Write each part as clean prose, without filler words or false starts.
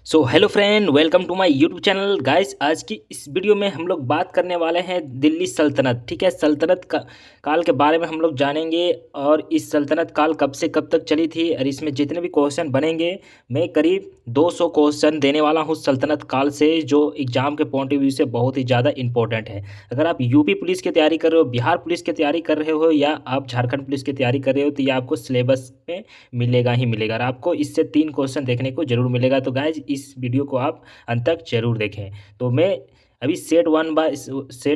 So hello friend, welcome to my YouTube channel guys. आज की इस वीडियो में हम लोग बात करने वाले हैं दिल्ली सल्तनत। ठीक है, सल्तनत का काल के बारे में हम लोग जानेंगे और इस सल्तनत काल कब से कब तक चली थी और इसमें जितने भी क्वेश्चन बनेंगे मैं करीब 200 क्वेश्चन देने वाला हूं सल्तनत काल से, जो एग्जाम के पॉइंट ऑफ व्यू से बहुत ही ज़्यादा इंपॉर्टेंट है। अगर आप यूपी पुलिस की तैयारी कर रहे हो, बिहार पुलिस की तैयारी कर रहे हो या आप झारखंड पुलिस की तैयारी कर रहे हो तो ये आपको सिलेबस में मिलेगा ही मिलेगा और आपको इससे 3 क्वेश्चन देखने को जरूर मिलेगा। तो गाइज इस वीडियो को आप अंत तक जरूर देखें। तो मैं अभी सेट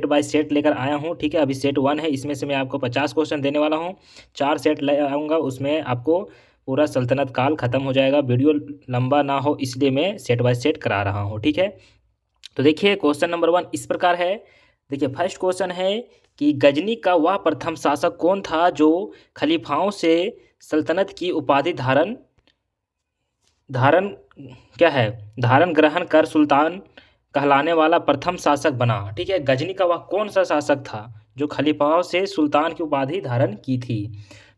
बाय सेट लेकर आया हूँ। ठीक है, अभी सेट 1 है, इसमें से मैं आपको 50 क्वेश्चन देने वाला हूँ। 4 सेट ले आऊँगा, उसमें आपको पूरा सल्तनत काल खत्म हो जाएगा। वीडियो लंबा ना हो इसलिए मैं सेट बाय सेट करा रहा हूँ। ठीक है, तो देखिए क्वेश्चन नंबर 1 इस प्रकार है। देखिए फर्स्ट क्वेश्चन है कि गजनी का वह प्रथम शासक कौन था जो खलीफाओं से सल्तनत की उपाधि धारण धारण क्या है धारण ग्रहण कर सुल्तान कहलाने वाला प्रथम शासक बना। ठीक है, गजनी का वह कौन सा शासक था जो खलीफाओं से सुल्तान की उपाधि धारण की थी।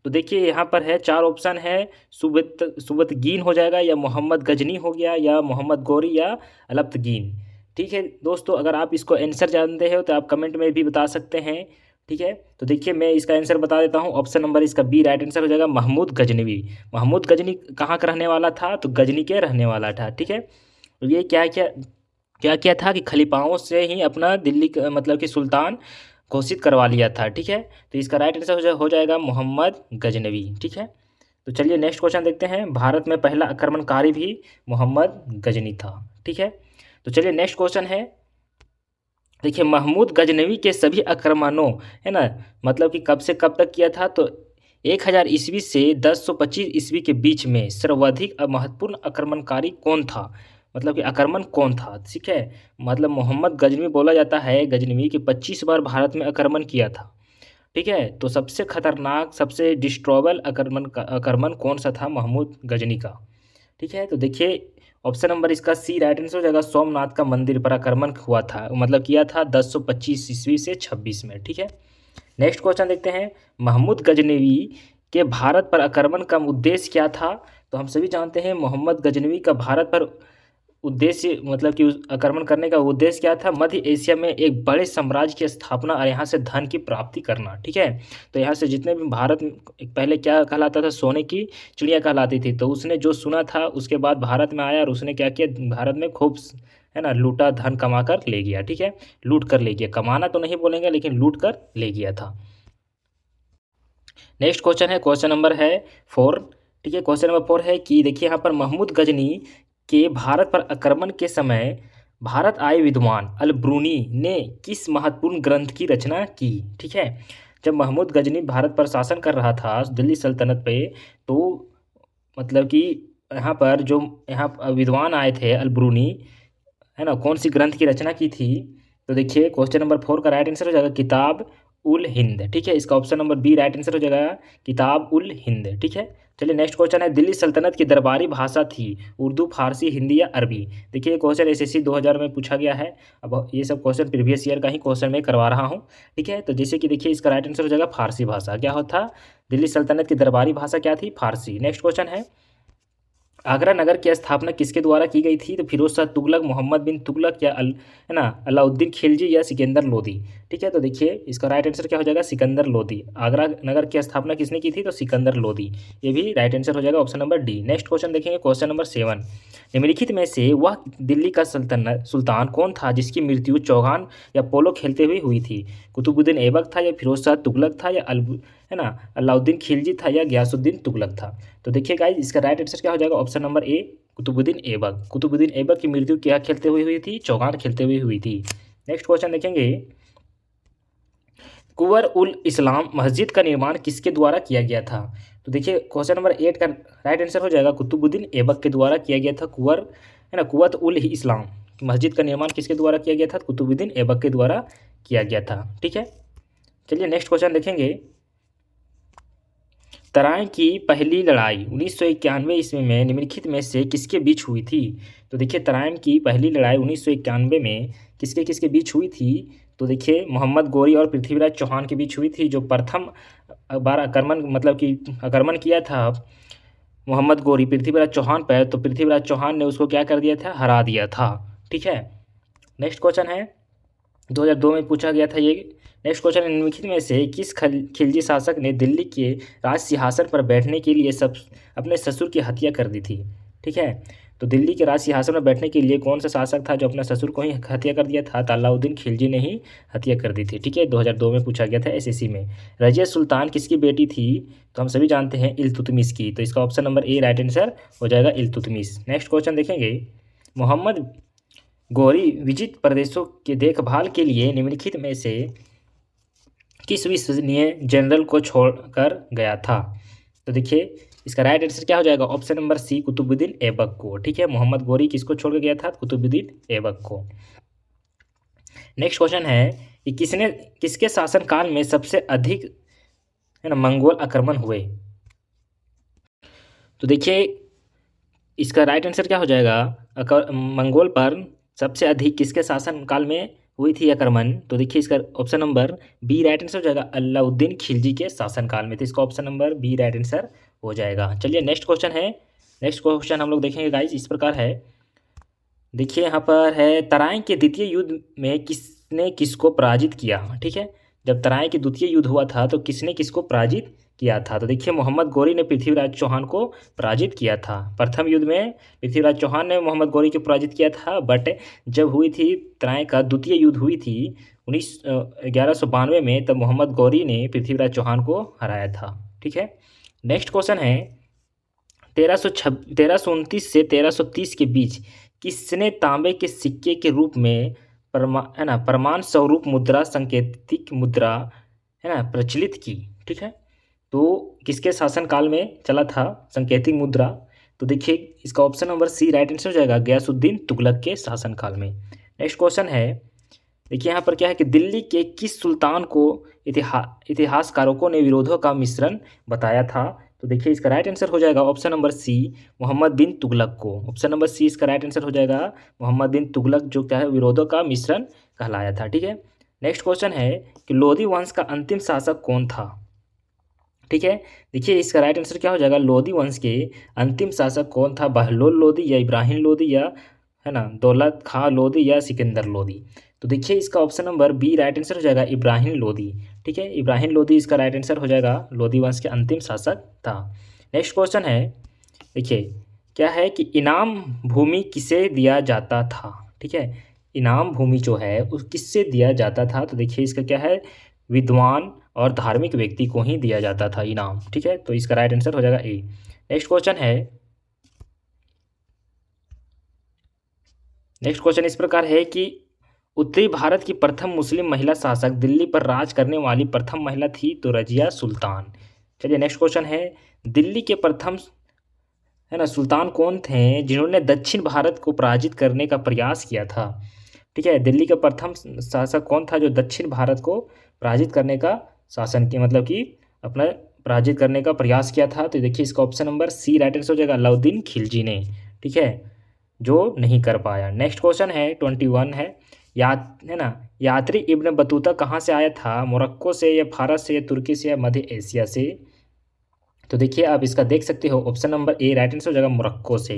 तो देखिए यहाँ पर है 4 ऑप्शन है। सुबतगीन हो जाएगा, या मोहम्मद गजनी हो गया, या मोहम्मद गौरी, या अलप्तगीन। ठीक है दोस्तों, अगर आप इसको आंसर जानते हो तो आप कमेंट में भी बता सकते हैं। ठीक है, तो देखिए मैं इसका आंसर बता देता हूँ। ऑप्शन नंबर इसका बी राइट आंसर हो जाएगा, महमूद गजनवी। महमूद गजनी कहाँ का रहने वाला था? तो गजनी के रहने वाला था। ठीक है, तो ये क्या क्या क्या क्या था कि खलीफाओं से ही अपना दिल्ली मतलब कि सुल्तान घोषित करवा लिया था। ठीक है, तो इसका राइट आंसर हो जाएगा मोहम्मद गजनवी। ठीक है, तो चलिए नेक्स्ट क्वेश्चन देखते हैं। भारत में पहला आक्रमणकारी भी मोहम्मद गजनी था। ठीक है, तो चलिए नेक्स्ट क्वेश्चन है। देखिए महमूद गजनवी के सभी आक्रमणों, है ना, मतलब कि कब से कब तक किया था? तो 1000 ईस्वी से 1025 ईस्वी के बीच में सर्वाधिक महत्वपूर्ण आक्रमणकारी कौन था? मतलब कि आक्रमण कौन था? ठीक है, मतलब मोहम्मद गजनवी बोला जाता है गजनवी कि 25 बार भारत में आक्रमण किया था। ठीक है, तो सबसे खतरनाक सबसे डिस्ट्रॉयबल आक्रमण कौन सा था? महमूद गजनी का। ठीक है, तो देखिए ऑप्शन नंबर इसका सी राइट आंसर हो जाएगा। सोमनाथ का मंदिर पर आक्रमण हुआ था, मतलब किया था 1025 ईस्वी से 26 में। ठीक है, नेक्स्ट क्वेश्चन देखते हैं। महमूद गजनवी के भारत पर आक्रमण का उद्देश्य क्या था? तो हम सभी जानते हैं मोहम्मद गजनवी का भारत पर उद्देश्य, मतलब कि उस आक्रमण करने का उद्देश्य क्या था? मध्य एशिया में एक बड़े साम्राज्य की स्थापना और यहाँ से धन की प्राप्ति करना। ठीक है, तो यहाँ से जितने भी भारत पहले क्या कहलाता था? सोने की चिड़िया कहलाती थी। तो उसने जो सुना था उसके बाद भारत में आया और उसने क्या किया? भारत में खूब, है ना, लूटा, धन कमा कर ले गया। ठीक है, लूट कर ले गया, कमाना तो नहीं बोलेंगे लेकिन लूट कर ले गया था। नेक्स्ट क्वेश्चन है, क्वेश्चन नंबर है 4। ठीक है, क्वेश्चन नंबर 4 है कि देखिए यहाँ पर महमूद गजनी के भारत पर आक्रमण के समय भारत आए विद्वान अल-ब्रूनी ने किस महत्वपूर्ण ग्रंथ की रचना की? ठीक है, जब महमूद गजनी भारत पर शासन कर रहा था दिल्ली सल्तनत पे, तो मतलब कि यहाँ पर जो यहाँ विद्वान आए थे अल-ब्रूनी, है ना, कौन सी ग्रंथ की रचना की थी? तो देखिए क्वेश्चन नंबर 4 का राइट आंसर हो जाएगा किताब उल हिंद। ठीक है, इसका option number B right answer हो जाएगा किताब उल हिंद। ठीक है, चलिए नेक्स्ट क्वेश्चन है। दिल्ली सल्तनत की दरबारी भाषा थी उर्दू, फारसी, हिंदी या अरबी? देखिए क्वेश्चन एसएससी 2000 में पूछा गया है। अब ये सब क्वेश्चन प्रीवियस ईयर का ही क्वेश्चन मैं करवा रहा हूँ। ठीक है, तो जैसे कि देखिए इसका राइट आंसर हो जाएगा फारसी भाषा। क्या होता? दिल्ली सल्तनत की दरबारी भाषा क्या थी? फारसी। नेक्स्ट क्वेश्चन है, आगरा नगर की स्थापना किसके द्वारा की गई थी? तो फिरोज शाह तुगलक, मोहम्मद बिन तुगलक, या है ना, अलाउद्दीन खिलजी, या सिकंदर लोदी? ठीक है, तो देखिए इसका राइट आंसर क्या हो जाएगा? सिकंदर लोदी। आगरा नगर की स्थापना किसने की थी? तो सिकंदर लोदी। ये भी राइट आंसर हो जाएगा option number D. Next question देखेंगे, क्वेश्चन नंबर 7। निम्नलिखित में से वह दिल्ली का सुल्तान कौन था जिसकी मृत्यु चौहान या पोलो खेलते हुए हुई थी? कुतुबुद्दीन ऐबक था, या फिरोज शाह तुगलक था, या है ना, अलाउद्दीन खिलजी था, या गयासुद्दीन तुगलक था? तो देखिए गाइज इसका राइट आंसर क्या हो जाएगा? Option number A Qutubuddin Aibak. Qutubuddin Aibak की मृत्यु क्या खेलते हुए हुई थी? चौगान खेलते हुए हुई थी। नेक्स्ट क्वेश्चन देखेंगे, कुंवर उल इस्लाम मस्जिद का निर्माण किसके द्वारा किया गया था? तो देखिए क्वेश्चन नंबर 8 का राइट आंसर हो जाएगा कुतुबुद्दीन ऐबक के द्वारा किया गया था। कुंवर, है ना, कुव्वत उल इस्लाम मस्जिद का निर्माण किसके द्वारा किया गया था? कुतुबुद्दीन ऐबक के द्वारा किया गया था। ठीक है, चलिए नेक्स्ट क्वेश्चन देखेंगे। तराइन की पहली लड़ाई 1991 ईस्वी में निम्नलिखित में से किसके बीच हुई थी? तो देखिए तराइन की पहली लड़ाई 1991 में किसके किसके बीच हुई थी? तो देखिए मोहम्मद गौरी और पृथ्वीराज चौहान के बीच हुई थी, जो प्रथम बार आक्रमण, मतलब कि आक्रमण किया था मोहम्मद गोरी पृथ्वीराज चौहान पर, तो पृथ्वीराज चौहान ने उसको क्या कर दिया था, हरा दिया था। ठीक है, नेक्स्ट क्वेश्चन है 2002 में पूछा गया था ये। नेक्स्ट क्वेश्चन है, निम्नलिखित में से किस खिलजी शासक ने दिल्ली के राज सिंहासन पर बैठने के लिए अपने ससुर की हत्या कर दी थी। ठीक है, तो दिल्ली के राज सिंहासन पर बैठने के लिए कौन सा शासक था जो अपने ससुर को ही हत्या कर दिया था, तो अलाउद्दीन खिलजी ने ही हत्या कर दी थी। ठीक है, 2002 में पूछा गया था एसएससी में। रजिया सुल्तान किसकी बेटी थी, तो हम सभी जानते हैं इल्तुतमिश की, तो इसका option number A right answer हो जाएगा इल्तुतमिश। नेक्स्ट क्वेश्चन देखेंगे, मोहम्मद गौरी विजित प्रदेशों के देखभाल के लिए निम्नलिखित में से किस विश्वसनीय जनरल को छोड़कर गया था, तो देखिए इसका राइट आंसर क्या हो जाएगा, option number C Qutubuddin Aibak को। ठीक है, मोहम्मद गौरी किसको छोड़ के गया था, कुतुबुद्दीन ऐबक को। नेक्स्ट क्वेश्चन है कि किसके शासनकाल में सबसे अधिक है ना मंगोल आक्रमण हुए, तो देखिए इसका राइट आंसर क्या हो जाएगा, मंगोल पर सबसे अधिक किसके शासनकाल में हुई थी आक्रमण, तो देखिए इसका option number B right answer हो जाएगा, अलाउद्दीन खिलजी के शासनकाल में, तो इसका option number B right answer हो जाएगा। चलिए नेक्स्ट क्वेश्चन है, नेक्स्ट क्वेश्चन हम लोग देखेंगे गाइस, इस प्रकार है। देखिए यहाँ पर है, तराइन के द्वितीय युद्ध में किसने किसको पराजित किया। ठीक है, जब तराइन के द्वितीय युद्ध हुआ था तो किसने किसको पराजित किया था, तो देखिए मोहम्मद गौरी ने पृथ्वीराज चौहान को पराजित किया था। प्रथम युद्ध में पृथ्वीराज चौहान ने मोहम्मद गौरी को पराजित किया था, बट जब हुई थी तराइन का द्वितीय युद्ध हुई थी 1192 में, तब मोहम्मद गौरी ने पृथ्वीराज चौहान को हराया था। ठीक है, नेक्स्ट क्वेश्चन है, 1329 से 1330 के बीच किसने तांबे के सिक्के के रूप में प्रमाण स्वरूप मुद्रा, सांकेतिक मुद्रा है ना प्रचलित की। ठीक है, तो किसके शासनकाल में चला था सांकेतिक मुद्रा, तो देखिए इसका option number C right answer हो जाएगा, गयासुद्दीन तुगलक के शासनकाल में। नेक्स्ट क्वेश्चन है, देखिए यहाँ पर क्या है कि दिल्ली के किस सुल्तान को इतिहासकारों ने विरोधों का मिश्रण बताया था, तो देखिए इसका राइट आंसर हो जाएगा ऑप्शन नंबर सी, मोहम्मद बिन तुगलक को। ऑप्शन नंबर सी इसका राइट आंसर हो जाएगा, मोहम्मद बिन तुगलक जो क्या है विरोधों का मिश्रण कहलाया था। ठीक है, नेक्स्ट क्वेश्चन है कि लोधी वंश का अंतिम शासक कौन था। ठीक है, देखिए इसका राइट आंसर क्या हो जाएगा, लोधी वंश के अंतिम शासक कौन था, बहलोल लोधी या इब्राहिम लोधी या है ना दौलत खां लोधी या सिकंदर लोधी, तो देखिए इसका option number B right answer हो जाएगा, इब्राहिम लोधी। ठीक है, इब्राहिम लोधी इसका राइट आंसर हो जाएगा, लोधी वंश के अंतिम शासक था। नेक्स्ट क्वेश्चन है, देखिए क्या है कि इनाम भूमि किसे दिया जाता था। ठीक है, इनाम भूमि जो है उस किससे दिया जाता था, तो देखिए इसका क्या है, विद्वान और धार्मिक व्यक्ति को ही दिया जाता था इनाम। ठीक है, तो इसका राइट आंसर हो जाएगा ए। नेक्स्ट क्वेश्चन है, नेक्स्ट क्वेश्चन इस प्रकार है कि उत्तरी भारत की प्रथम मुस्लिम महिला शासक दिल्ली पर राज करने वाली प्रथम महिला थी, तो रजिया सुल्तान। चलिए नेक्स्ट क्वेश्चन है, दिल्ली के प्रथम है ना सुल्तान कौन थे जिन्होंने दक्षिण भारत को पराजित करने का प्रयास किया था। ठीक है, दिल्ली का प्रथम शासक कौन था जो दक्षिण भारत को पराजित करने का शासन की मतलब कि अपना पराजित करने का प्रयास किया था, तो देखिए इसका option number C right answer हो जाएगा, अलाउद्दीन खिलजी ने। ठीक है, जो नहीं कर पाया। नेक्स्ट क्वेश्चन है 21 है, है ना यात्री इब्न बतूता कहाँ से आया था, मोरक्को से या भारत से या तुर्की से या मध्य एशिया से, तो देखिए आप इसका देख सकते हो option number A right answer हो जाएगा, मोरक्को से।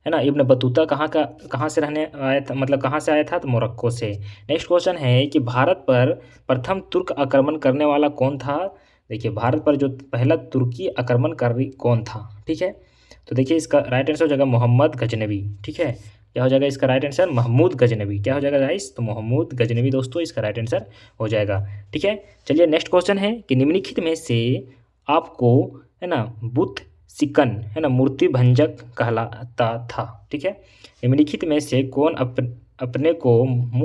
है ना, इब्न बतूता कहाँ से रहने आया था, मतलब कहाँ से आया था, तो मोरक्को से। नेक्स्ट क्वेश्चन है कि भारत पर प्रथम तुर्क आक्रमण करने वाला कौन था, देखिए भारत पर जो पहला तुर्की आक्रमणकारी कौन था। ठीक है, तो देखिए इसका राइट आंसर हो जाएगा मोहम्मद गजनवी। ठीक है, क्या हो जाएगा इसका राइट आंसर, महमूद गजनवी। क्या हो जाएगा गाइस, तो महमूद गजनवी दोस्तों इसका राइट आंसर हो जाएगा। ठीक है, चलिए नेक्स्ट क्वेश्चन है कि निम्नलिखित में से आपको है ना बुद्ध सिकन है ना मूर्ति भंजक कहलाता था। ठीक है, निम्नलिखित में से कौन अपने को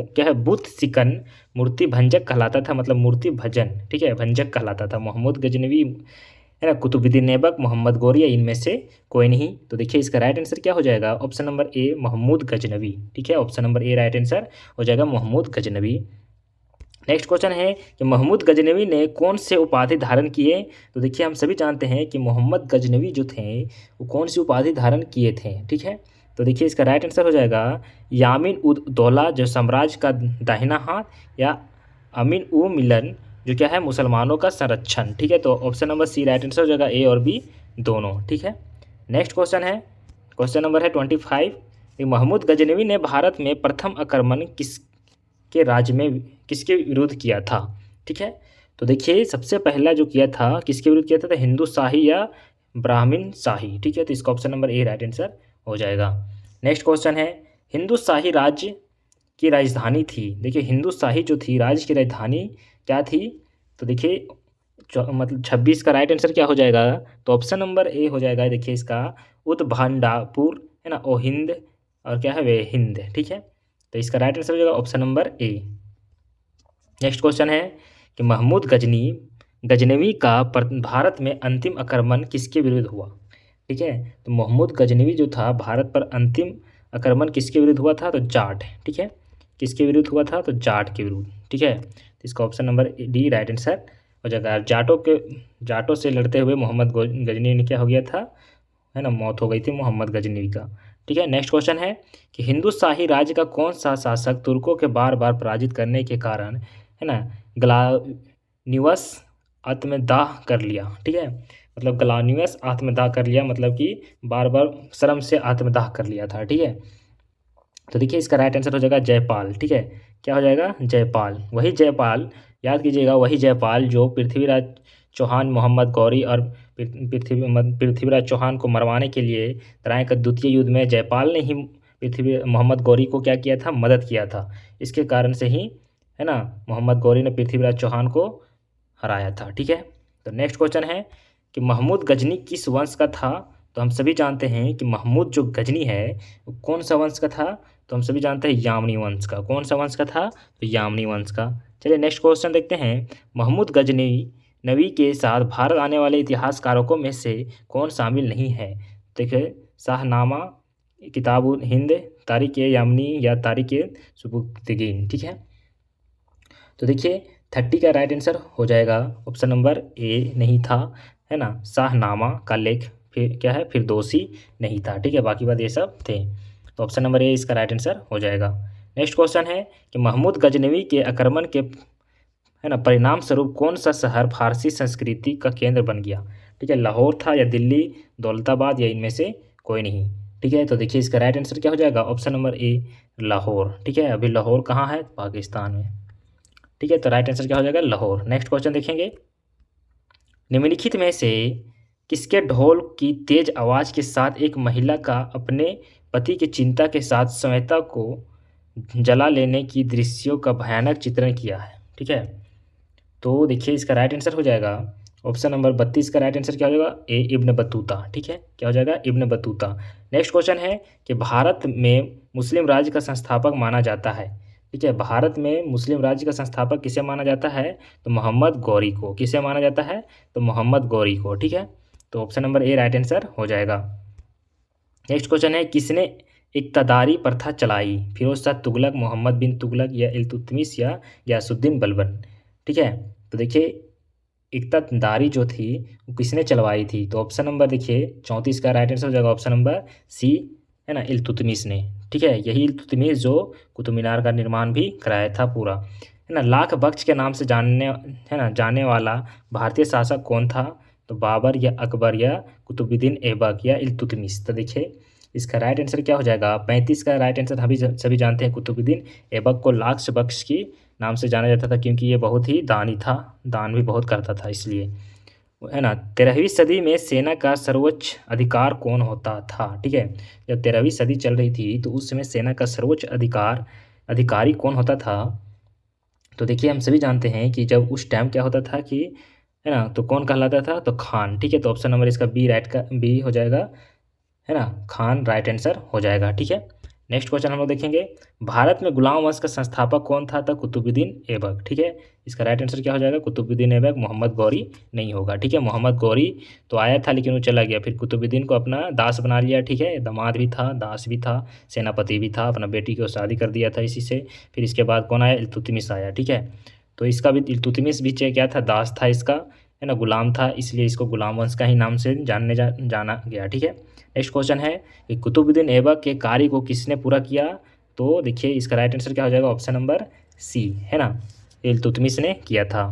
क्या है बुद्ध सिकन मूर्ति भंजक कहलाता था, मतलब मूर्ति भजन ठीक है भंजक कहलाता था, मोहम्मद गजनवी है ना कुतुबुद्दीन ऐबक, मोहम्मद गौरी या इनमें से कोई नहीं, तो देखिए इसका राइट आंसर क्या हो जाएगा, option number A Mahmud Ghaznavi. ठीक है, option number A right answer हो जाएगा महमूद गजनवी। नेक्स्ट क्वेश्चन है कि महमूद गजनवी ने कौन से उपाधि धारण किए, तो देखिए हम सभी जानते हैं कि मोहम्मद गजनवी जो थे वो कौन सी उपाधि धारण किए थे। ठीक है, तो देखिए इसका राइट आंसर हो जाएगा यामीन उद दौला जो साम्राज्य का दाहिना हाथ, या अमीन उ मिलन जो क्या है मुसलमानों का संरक्षण। ठीक है, तो option number C right answer हो जाएगा, ए और बी दोनों। ठीक है, नेक्स्ट क्वेश्चन है, क्वेश्चन नंबर है 25। महमूद गजनवी ने भारत में प्रथम आक्रमण किसके राज्य में किसके विरुद्ध किया था? ठीक है, तो देखिए सबसे पहला जो किया था किसके विरुद्ध किया था? तो हिंदू शाही या ब्राह्मण शाही। ठीक है, तो इसका option number A right answer हो जाएगा। नेक्स्ट क्वेश्चन है, हिंदू शाही राज्य की राजधानी थी। देखिए हिंदू शाही जो थी राज्य की राजधानी क्या थी? तो देखिए मतलब 26 का राइट आंसर क्या हो जाएगा? तो ऑप्शन नंबर ए हो जाएगा। देखिए इसका उदभांडापुर है ना, ओ हिंद और क्या है वे हिंद। ठीक है, तो इसका राइट आंसर हो जाएगा ऑप्शन नंबर ए। नेक्स्ट क्वेश्चन है कि महमूद गजनवी का भारत में अंतिम आक्रमण किसके विरुद्ध हुआ? ठीक है, तो महमूद गजनवी जो था भारत पर अंतिम आक्रमण किसके विरुद्ध हुआ था? तो जाट। ठीक है, किसके विरुद्ध हुआ था? तो जाट के विरुद्ध। ठीक है, तो इसका option number D right answer हो जाएगा। जाटों से लड़ते हुए मोहम्मद गजनवी ने क्या हो गया था, है ना, मौत हो गई थी मोहम्मद गजनवी का। ठीक है, नेक्स्ट क्वेश्चन है कि हिंदू शाही राज्य का कौन सा शासक तुर्कों के बार बार पराजित करने के कारण, है ना, ग्लानिवस आत्मदाह कर लिया? ठीक है, मतलब ग्लानिवस आत्मदाह कर लिया मतलब कि बार बार श्रम से आत्मदाह कर लिया था। ठीक है, तो देखिए इसका राइट आंसर हो जाएगा जयपाल। ठीक है, क्या हो जाएगा? जयपाल। वही जयपाल, याद कीजिएगा, वही जयपाल जो पृथ्वीराज चौहान, मोहम्मद गौरी और पृथ्वीराज चौहान को मरवाने के लिए तराइन का द्वितीय युद्ध में जयपाल ने ही मोहम्मद गौरी को क्या किया था? मदद किया था। इसके कारण से ही, है ना, मोहम्मद गौरी ने पृथ्वीराज चौहान को हराया था। ठीक है, तो नेक्स्ट क्वेश्चन है कि महमूद गजनी किस वंश का था? तो हम सभी जानते हैं कि महमूद जो गजनी है वो कौन सा वंश का था? तो हम सभी जानते हैं यामनी वंश का। कौन सा वंश का था? तो यामनी वंश का। चलिए नेक्स्ट क्वेश्चन देखते हैं। महमूद गजनी नवी के साथ भारत आने वाले इतिहासकारों में से कौन शामिल नहीं है? देखिए शाहनामा, किताब हिंद, तारीख यामनी या तारीख सुबुक्तगीन। ठीक है, तो देखिए 30 का राइट आंसर हो जाएगा ऑप्शन नंबर ए नहीं था, है ना, शाहनामा का लेख फिर क्या है, फिरदौसी नहीं था। ठीक है, बाकी बात ये सब थे, तो ऑप्शन नंबर ए इसका राइट आंसर हो जाएगा। नेक्स्ट क्वेश्चन है कि महमूद गजनवी के आक्रमण के, है ना, परिणाम स्वरूप कौन सा शहर फारसी संस्कृति का केंद्र बन गया? ठीक है, लाहौर था या दिल्ली, दौलताबाद या इनमें से कोई नहीं? ठीक है, तो देखिए इसका राइट आंसर क्या हो जाएगा? ऑप्शन नंबर ए लाहौर। ठीक है, अभी लाहौर कहाँ है? पाकिस्तान में। ठीक है, तो राइट आंसर क्या हो जाएगा? लाहौर। नेक्स्ट क्वेश्चन देखेंगे, निम्नलिखित में से किसके ढोल की तेज आवाज़ के साथ एक महिला का अपने पति की चिंता के साथ श्वेता को जला लेने की दृश्यों का भयानक चित्रण किया है? ठीक है, तो देखिए इसका राइट आंसर हो जाएगा ऑप्शन नंबर 32 का राइट आंसर क्या हो जाएगा? ए इब्न बतूता। ठीक है, क्या हो जाएगा? Ibn Battuta. नेक्स्ट क्वेश्चन है कि भारत में मुस्लिम राज्य का संस्थापक माना जाता है। ठीक है, भारत में मुस्लिम राज्य का संस्थापक किसे माना जाता है? तो मोहम्मद गौरी को। किसे माना जाता है? तो मोहम्मद गौरी को। ठीक है, तो option number A right answer हो जाएगा। नेक्स्ट क्वेश्चन है, किसने इक्तदारी प्रथा चलाई? फिरोज शाह तुगलक, मोहम्मद बिन तुगलक या इल्तुतमिश या गयासुद्दीन बलबन? ठीक है, तो देखिए इक्तदारी जो थी वो किसने चलवाई थी? तो ऑप्शन नंबर देखिए 34 का राइट आंसर हो जाएगा ऑप्शन नंबर सी, है ना, इल्तुतमिश ने। ठीक है, यही इल्तुतमिश जो कुतुब मीनार का निर्माण भी कराया था पूरा, है ना। लाख बख्श के नाम से जाने वाला भारतीय शासक कौन था? तो बाबर या अकबर या कुतुबुद्दीन ऐबक या इल्तुतमिश? तो देखिए इसका राइट आंसर क्या हो जाएगा? 35 का राइट आंसर हम सभी जानते हैं, कुतुबुद्दीन ऐबक को लाख बख्श की नाम से जाना जाता था क्योंकि ये बहुत ही दानी था, दान भी बहुत करता था इसलिए, है ना। 13वीं सदी में सेना का सर्वोच्च अधिकार कौन होता था? ठीक है, जब 13वीं सदी चल रही थी तो उस समय सेना का सर्वोच्च अधिकारी कौन होता था? तो देखिए हम सभी जानते हैं कि जब उस टाइम क्या होता था कि, है ना, तो कौन कहलाता था? तो खान। ठीक है, तो ऑप्शन नंबर इसका बी हो जाएगा, है ना, खान राइट आंसर हो जाएगा। ठीक है, नेक्स्ट क्वेश्चन हम लोग देखेंगे, भारत में गुलाम वंश का संस्थापक कौन था? तो कुतुबुद्दीन ऐबक। ठीक है, इसका राइट आंसर क्या हो जाएगा? कुतुबुद्दीन ऐबक, मोहम्मद गौरी नहीं होगा। ठीक है, मोहम्मद गौरी तो आया था लेकिन वो चला गया, फिर कुतुबुद्दीन को अपना दास बना लिया। ठीक है, दामाद भी था, दास भी था, सेनापति भी था, अपना बेटी को शादी कर दिया था इसी से। फिर इसके बाद कौन आया? इल्तुतमिश आया। ठीक है, तो इसका भी इल्तुतमिश भी क्या था? दास था इसका, है ना, गुलाम था, इसलिए इसको गुलाम वंश का ही नाम से जाना गया। ठीक है, नेक्स्ट क्वेश्चन है कि कुतुबुद्दीन ऐबक के कार्य को किसने पूरा किया? तो देखिए इसका राइट आंसर क्या हो जाएगा? ऑप्शन नंबर सी, है ना, इल्तुतमिश ने किया था।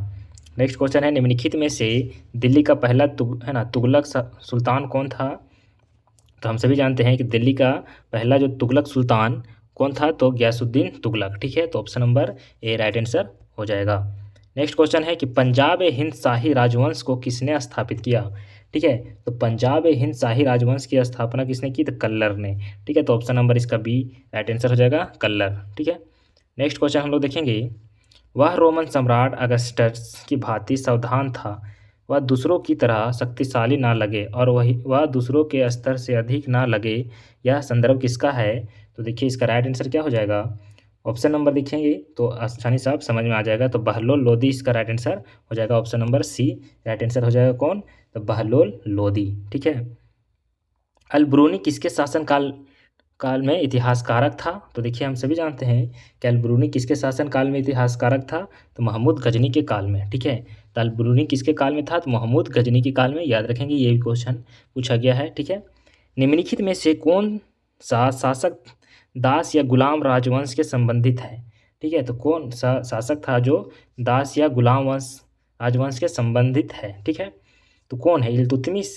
नेक्स्ट क्वेश्चन है, निम्नलिखित में से दिल्ली का पहला है ना तुगलक सुल्तान कौन था? तो हम सभी जानते हैं कि दिल्ली का पहला जो तुगलक सुल्तान कौन था, तो गयासुद्दीन तुगलक। ठीक है, तो option number A right answer हो जाएगा। नेक्स्ट क्वेश्चन है कि पंजाब हिंद शाही राजवंश को किसने स्थापित किया। ठीक है, तो पंजाब हिंद शाही राजवंश की स्थापना किसने की, तो कल्लर ने। ठीक है, तो ऑप्शन नंबर इसका बी राइट आंसर हो जाएगा, कल्लर। ठीक है, नेक्स्ट क्वेश्चन हम लोग देखेंगे, वह रोमन सम्राट अगस्टस की भांति सावधान था, वह दूसरों की तरह शक्तिशाली ना लगे और वह दूसरों के स्तर से अधिक ना लगे, यह संदर्भ किसका है। तो देखिए इसका राइट आंसर क्या हो जाएगा, ऑप्शन नंबर देखेंगे तो आसानी से आप समझ में आ जाएगा। तो बहलोल लोदी इसका राइट आंसर हो जाएगा, option number C right answer हो जाएगा। कौन, तो बहलोल लोदी। ठीक है, अल ब्रूनी किसके शासन काल में इतिहासकारक था। तो देखिए हम सभी जानते हैं कि अल ब्रूनी किसके शासन काल में इतिहासकारक था, तो महमूद गजनी के काल में। ठीक है, तो अल ब्रूनी किसके काल में था, तो महमूद गजनी के काल में। याद रखेंगे, ये भी क्वेश्चन पूछा गया है। ठीक है, निम्नलिखित में से कौन सा शासक दास या गुलाम राजवंश के संबंधित है। ठीक है, तो कौन सा शासक था जो दास या गुलाम राजवंश के संबंधित है। ठीक है, तो कौन है, इल्तुतमिश,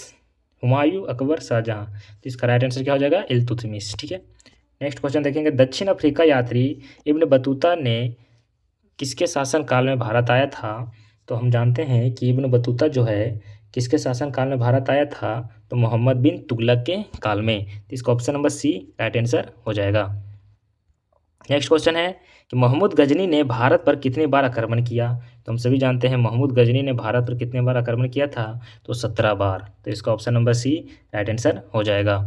हुमायूं, अकबर, शाहजहां। तो इसका राइट आंसर क्या हो जाएगा, इल्तुतमिश। ठीक है, नेक्स्ट क्वेश्चन देखेंगे, दक्षिण अफ्रीका यात्री इब्न बतूता ने किसके शासन काल में भारत आया था। तो हम जानते हैं कि इब्न बतूता जो है किसके शासन काल में भारत आया था, तो मोहम्मद बिन तुगलक के काल में। तो इसका option number C right answer हो जाएगा। नेक्स्ट क्वेश्चन है कि महमूद गजनी ने भारत पर कितने बार आक्रमण किया। तो हम सभी जानते हैं महमूद गजनी ने भारत पर कितने बार आक्रमण किया था, तो 17 बार। तो इसका option number C right answer हो जाएगा।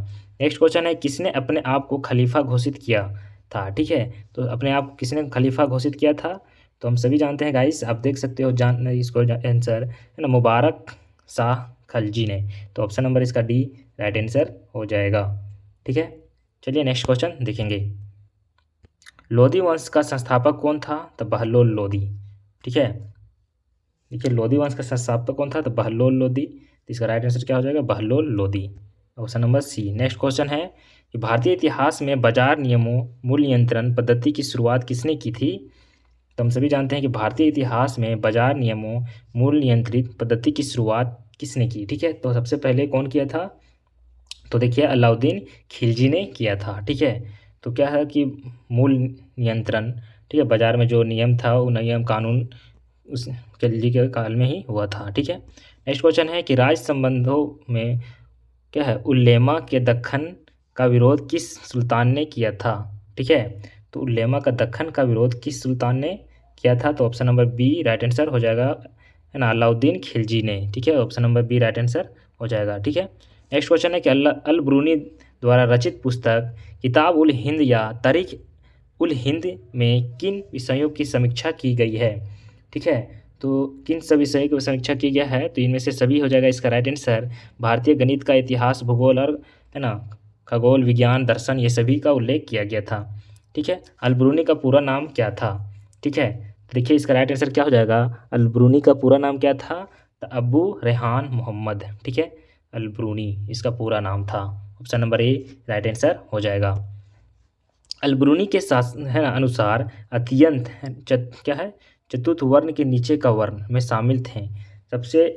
नेक्स्ट क्वेश्चन है, किसने अपने आप को खलीफा घोषित किया था। ठीक है, तो अपने आप किसने खलीफा घोषित किया था, तो हम सभी जानते हैं गाइस, आप देख सकते हो इसको आंसर है ना, मुबारक शाह खलजी ने। तो ऑप्शन नंबर इसका डी राइट आंसर हो जाएगा। ठीक है, चलिए नेक्स्ट क्वेश्चन देखेंगे, लोधी वंश का संस्थापक कौन था, तो बहलोल लोधी। ठीक है, देखिए लोधी वंश का संस्थापक कौन था, तो बहलोल लोधी। तो इसका राइट आंसर क्या हो जाएगा, Bahlol Lodhi, option number C. Next question है कि भारतीय इतिहास में बाजार नियमों मूल्य नियंत्रण पद्धति की शुरुआत किसने की थी। तो हम सभी जानते हैं कि भारतीय इतिहास में बाजार नियमों मूल्य नियंत्रित पद्धति की शुरुआत किसने की। ठीक है, तो सबसे पहले कौन किया था, तो देखिए अलाउद्दीन खिलजी ने किया था। ठीक है, तो क्या है कि मूल्य नियंत्रण, ठीक है, बाजार में जो नियम था वो नियम कानून उस खिलजी के काल में ही हुआ था। ठीक है, नेक्स्ट क्वेश्चन है कि राज्य संबंधों में क्या है, उल्लेमा के दक्खन का विरोध किस सुल्तान ने किया था। ठीक है, तो उल्लेमा का दक्खन का विरोध किस सुल्तान ने किया था, तो option number B right answer हो जाएगा, है ना, अलाउद्दीन खिलजी ने। ठीक है, option number B right answer हो जाएगा। ठीक है, नेक्स्ट क्वेश्चन है कि अल ब्रूनी द्वारा रचित पुस्तक किताब उल हिंद या तारीख उल हिंद में किन विषयों की समीक्षा की गई है। ठीक है, तो किन सभी विषयों की समीक्षा की गया है, तो इनमें से सभी हो जाएगा इसका राइट आंसर। भारतीय गणित का इतिहास, भूगोल और है ना खगोल विज्ञान, दर्शन, ये सभी का उल्लेख किया गया था। ठीक है, अल ब्रूनी का पूरा नाम क्या था। ठीक है, देखिए इसका राइट आंसर क्या हो जाएगा, अल ब्रूनी का पूरा नाम क्या था, तो अबू रेहान मोहम्मद। ठीक है, अल ब्रूनी इसका पूरा नाम था, option number A right answer हो जाएगा। अल ब्रूनी के है ना अनुसार अत्यंत क्या है, चतुर्थ वर्ण के नीचे का वर्ण में शामिल थे, सबसे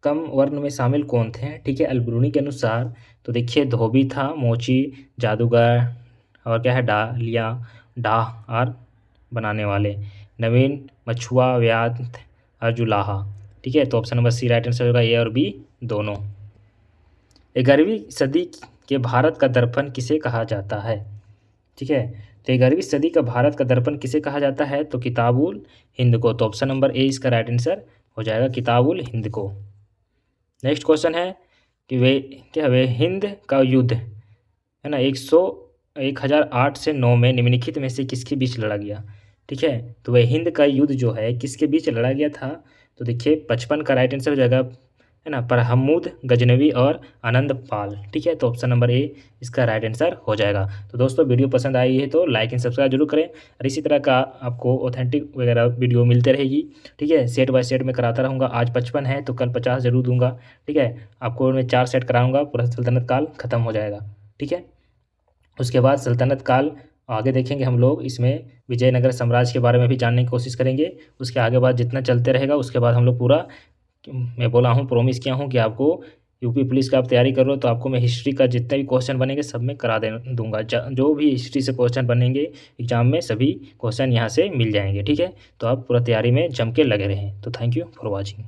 कम वर्ण में शामिल कौन थे। ठीक है, अल ब्रूनी के अनुसार तो देखिए धोबी था, मोची, जादूगर और क्या है डालिया डाह और बनाने वाले, नवीन, मछुआ, व्याध और जुलाहा। ठीक है, तो option number C right answer होगा, ए और बी दोनों। 11वीं सदी के भारत का दर्पण किसे कहा जाता है। ठीक है, तो 11वीं सदी का भारत का दर्पण किसे कहा जाता है, तो किताबुल हिंद को। तो ऑप्शन नंबर ए इसका राइट आंसर हो जाएगा, किताबुल हिंद को। नेक्स्ट क्वेश्चन है कि वे हिंद का युद्ध है ना 1008 से 9 में निम्नलिखित में से किसके बीच लड़ा गया। ठीक है, तो वह हिंद का युद्ध जो है किसके बीच लड़ा गया था, तो देखिए 55 का राइट आंसर हो जाएगा, है ना, परहमूद गजनवी और आनंद पाल। ठीक है, तो ऑप्शन नंबर ए इसका राइट आंसर हो जाएगा। तो दोस्तों वीडियो पसंद आई है तो लाइक एंड सब्सक्राइब जरूर करें, और इसी तरह का आपको ऑथेंटिक वगैरह वीडियो मिलते रहेगी। ठीक है, सेट बाय सेट में कराता रहूँगा, आज 55 है तो कल 50 जरूर दूंगा। ठीक है, आपको मैं 4 सेट कराऊँगा, पूरा सल्तनत काल ख़त्म हो जाएगा। ठीक है, उसके बाद सल्तनत काल आगे देखेंगे हम लोग, इसमें विजयनगर साम्राज्य के बारे में भी जानने की कोशिश करेंगे। उसके आगे बाद जितना चलते रहेगा उसके बाद हम लोग पूरा, मैं बोला हूँ, प्रॉमिस किया हूँ कि आपको यूपी पुलिस का आप तैयारी कर रहे हो तो आपको मैं हिस्ट्री का जितने भी क्वेश्चन बनेंगे सब में करा दे दूंगा। जो भी हिस्ट्री से क्वेश्चन बनेंगे एग्जाम में सभी क्वेश्चन यहाँ से मिल जाएंगे, ठीक है। तो आप पूरा तैयारी में जम के लगे रहें। तो थैंक यू फॉर वॉचिंग।